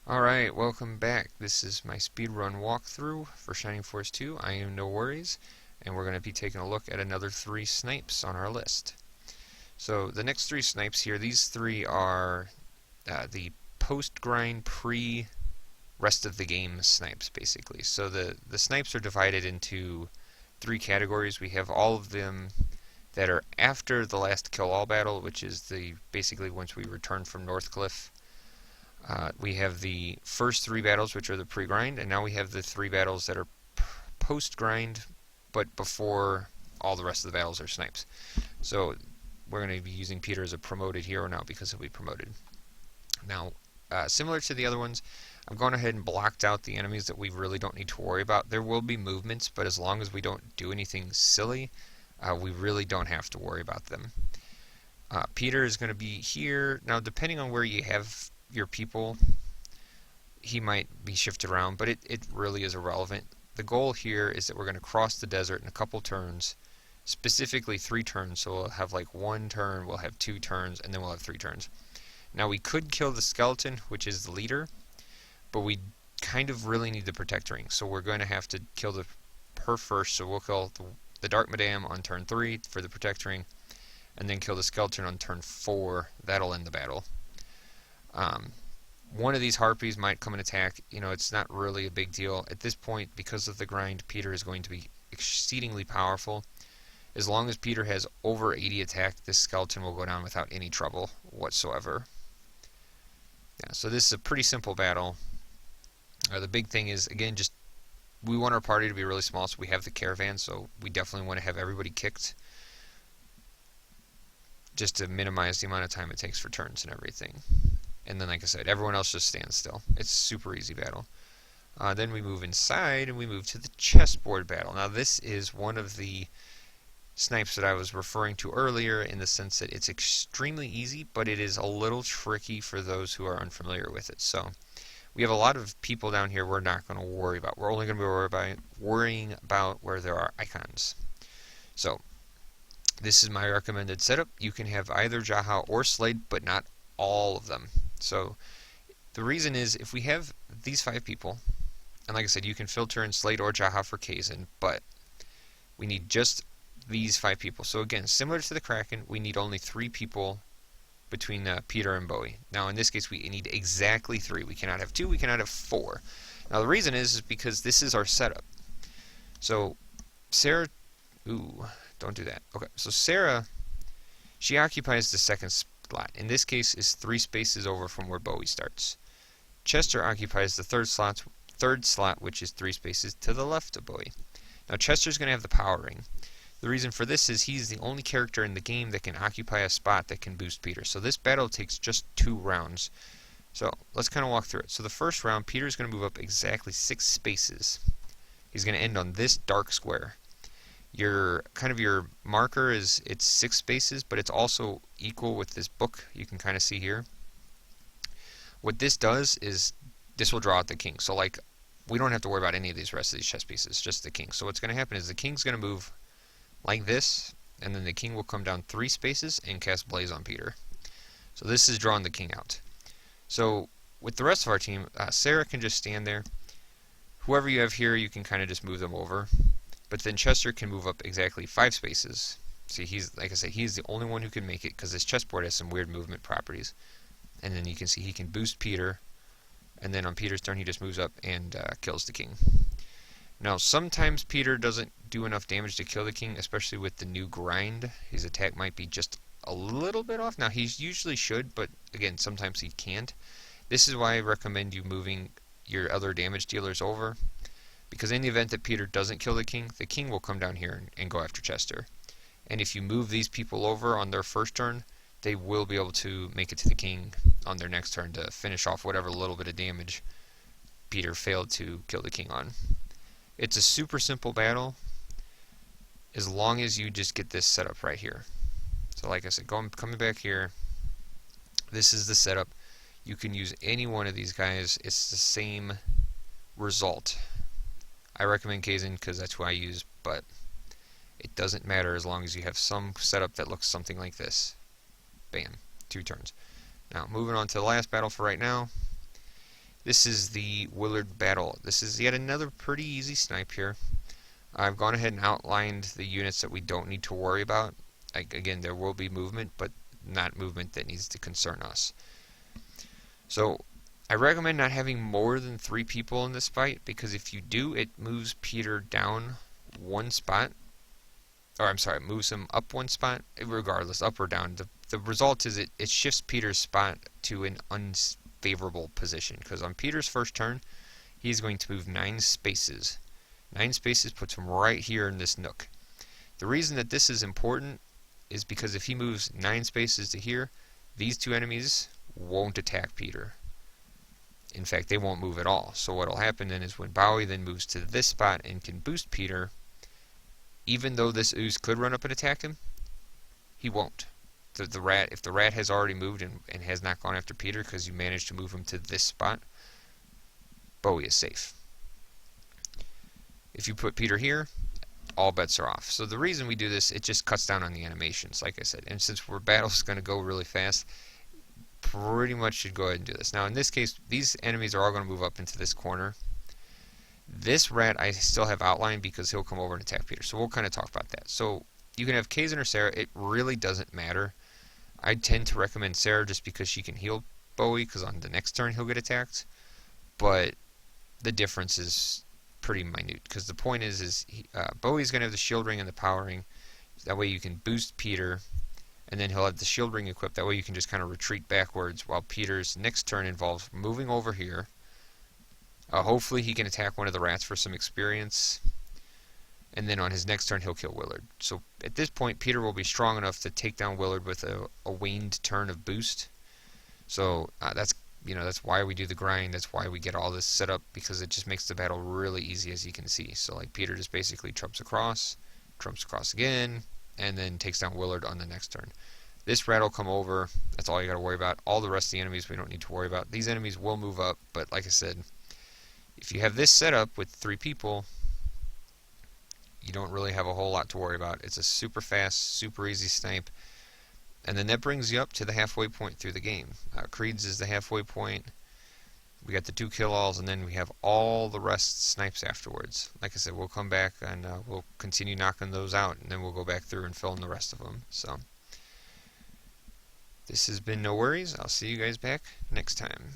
Alright, welcome back. This is my speedrun walkthrough for Shining Force 2. I am No Worries, and we're going to be taking a look at another 3 snipes on our list. So the next 3 snipes here, these 3 are the post-grind, pre-rest of the game snipes, basically. So the snipes are divided into 3 categories. We have all of them that are after the last kill-all battle, which is basically once we return from Northcliff. We have the first 3 battles, which are the pre-grind, and now we have the 3 battles that are post-grind, but before all the rest of the battles are snipes. So we're going to be using Peter as a promoted hero now because he'll be promoted. Now, similar to the other ones, I've gone ahead and blocked out the enemies that we really don't need to worry about. There will be movements, but as long as we don't do anything silly, we really don't have to worry about them. Peter is going to be here. Now, depending on where you have your people, he might be shifted around, but it really is irrelevant. The goal here is that we're going to cross the desert in a couple turns, specifically 3 turns, so we'll have like 1 turn, we'll have 2 turns, and then we'll have 3 turns. Now we could kill the skeleton, which is the leader, but we kind of really need the protect ring, so we're going to have to kill her first, so we'll kill the Dark Madame on turn 3 for the protect ring, and then kill the skeleton on turn 4. That'll end the battle. One of these harpies might come and attack. You know, it's not really a big deal. At this point, because of the grind, Peter is going to be exceedingly powerful. As long as Peter has over 80 attack, this skeleton will go down without any trouble whatsoever. Yeah, so this is a pretty simple battle. The big thing is, again, just we want our party to be really small, so we have the caravan, so we definitely want to have everybody kicked, just to minimize the amount of time it takes for turns and everything. And then, like I said, everyone else just stands still. It's a super easy battle. Then we move inside, and we move to the chessboard battle. Now, this is one of the snipes that I was referring to earlier in the sense that it's extremely easy, but it is a little tricky for those who are unfamiliar with it. So, we have a lot of people down here we're not going to worry about. We're only going to be worrying about where there are icons. So, this is my recommended setup. You can have either Jaha or Slade, but not all of them. So the reason is, if we have these 5 people, and like I said, you can filter in Slade or Jaha for Kazin, but we need just these 5 people. So again, similar to the Kraken, we need only 3 people between Peter and Bowie. Now in this case, we need exactly 3. We cannot have 2, we cannot have 4. Now the reason is because this is our setup. So Sarah, don't do that. Okay, so Sarah, she occupies the second slot. In this case is 3 spaces over from where Bowie starts. Chester occupies the third slot, which is 3 spaces to the left of Bowie. Now Chester's going to have the power ring. The reason for this is he's the only character in the game that can occupy a spot that can boost Peter. So this battle takes just 2 rounds. So let's kind of walk through it. So the first round, Peter's going to move up exactly 6 spaces. He's going to end on this dark square. Your marker is, it's 6 spaces, but it's also equal with this book you can kind of see here. What this does is this will draw out the king. So like, we don't have to worry about any of these rest of these chess pieces, just the king. So what's going to happen is the king's going to move like this, and then the king will come down 3 spaces and cast Blaze on Peter. So this is drawing the king out. So with the rest of our team, Sarah can just stand there. Whoever you have here, you can kind of just move them over. But then Chester can move up exactly 5 spaces. See, he's, like I said, he's the only one who can make it because this chessboard has some weird movement properties. And then you can see he can boost Peter, and then on Peter's turn he just moves up and kills the king. Now, sometimes Peter doesn't do enough damage to kill the king, especially with the new grind. His attack might be just a little bit off. Now, he usually should, but again, sometimes he can't. This is why I recommend you moving your other damage dealers over. Because in the event that Peter doesn't kill the king will come down here and go after Chester. And if you move these people over on their first turn, they will be able to make it to the king on their next turn to finish off whatever little bit of damage Peter failed to kill the king on. It's a super simple battle, as long as you just get this set up right here. So like I said, coming back here, this is the setup. You can use any one of these guys. It's the same result. I recommend Kazin because that's who I use, but it doesn't matter as long as you have some setup that looks something like this. Bam, 2 turns. Now, moving on to the last battle for right now. This is the Willard battle. This is yet another pretty easy snipe here. I've gone ahead and outlined the units that we don't need to worry about. Again, there will be movement, but not movement that needs to concern us. So I recommend not having more than 3 people in this fight, because if you do, it moves Peter down 1 spot. Or I'm sorry, it moves him up 1 spot, regardless, up or down. The result is it shifts Peter's spot to an unfavorable position, because on Peter's first turn, he's going to move 9 spaces. 9 spaces puts him right here in this nook. The reason that this is important is because if he moves 9 spaces to here, these 2 enemies won't attack Peter. In fact, they won't move at all. So what will happen then is when Bowie then moves to this spot and can boost Peter, even though this ooze could run up and attack him, he won't. If the rat has already moved and has not gone after Peter because you managed to move him to this spot, Bowie is safe. If you put Peter here, all bets are off. So the reason we do this, it just cuts down on the animations, like I said. And since battle's going to go really fast, pretty much should go ahead and do this. Now in this case, these enemies are all going to move up into this corner. This rat I still have outlined because he'll come over and attack Peter. So we'll kind of talk about that. So you can have Kazan or Sarah. It really doesn't matter. I tend to recommend Sarah just because she can heal Bowie, because on the next turn he'll get attacked. But the difference is pretty minute, because the point is Bowie's going to have the shield ring and the power ring. That way you can boost Peter, and then he'll have the shield ring equipped. That way you can just kind of retreat backwards, while Peter's next turn involves moving over here. Hopefully he can attack one of the rats for some experience, and then on his next turn he'll kill Willard. So at this point Peter will be strong enough to take down Willard with a waned turn of boost. So that's why we do the grind. That's why we get all this set up, because it just makes the battle really easy, as you can see. So like Peter just basically trumps across again, and then takes down Willard on the next turn. This rat will come over. That's all you got to worry about. All the rest of the enemies we don't need to worry about. These enemies will move up, but like I said, if you have this set up with 3 people, you don't really have a whole lot to worry about. It's a super fast, super easy snipe. And then that brings you up to the halfway point through the game. Creed's is the halfway point. We got the 2 kill-alls, and then we have all the rest snipes afterwards. Like I said, we'll come back and we'll continue knocking those out, and then we'll go back through and fill in the rest of them. So this has been No Worries. I'll see you guys back next time.